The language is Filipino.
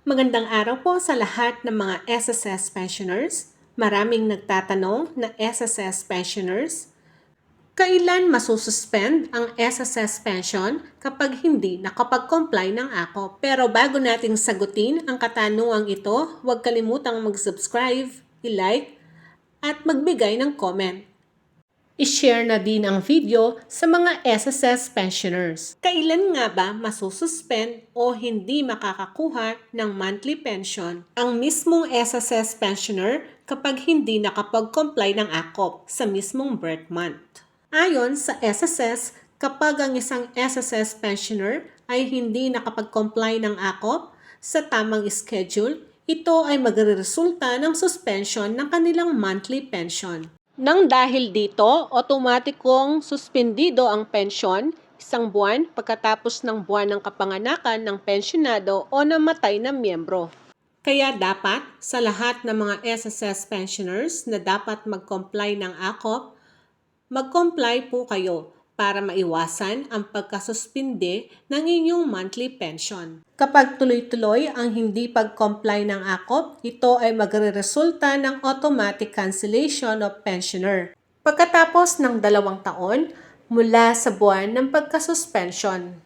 Magandang araw po sa lahat ng mga SSS pensioners. Maraming nagtatanong na SSS pensioners, kailan masususpend ang SSS pension kapag hindi nakapag-comply ng AKOP? Pero bago nating sagutin ang katanungang ito, huwag kalimutang mag-subscribe, i-like, at magbigay ng comment. I-share na din ang video sa mga SSS pensioners. Kailan nga ba masususpend o hindi makakakuha ng monthly pension ang mismong SSS pensioner kapag hindi nakapag-comply ng AKOP sa mismong birth month? Ayon sa SSS, kapag ang isang SSS pensioner ay hindi nakapag-comply ng AKOP sa tamang schedule, ito ay magreresulta ng suspension ng kanilang monthly pension. Nang dahil dito, otomatikong suspendido ang pensyon isang buwan pagkatapos ng buwan ng kapanganakan ng pensyonado o namatay na miyembro. Kaya dapat sa lahat ng mga SSS pensioners na dapat mag-comply ng AKOP, mag-comply po kayo para maiwasan ang pagkasuspinde ng inyong monthly pension. Kapag tuloy-tuloy ang hindi pag-comply ng AKOP, ito ay magreresulta ng automatic cancellation of pensioner pagkatapos ng 2 taon mula sa buwan ng pagkasuspension.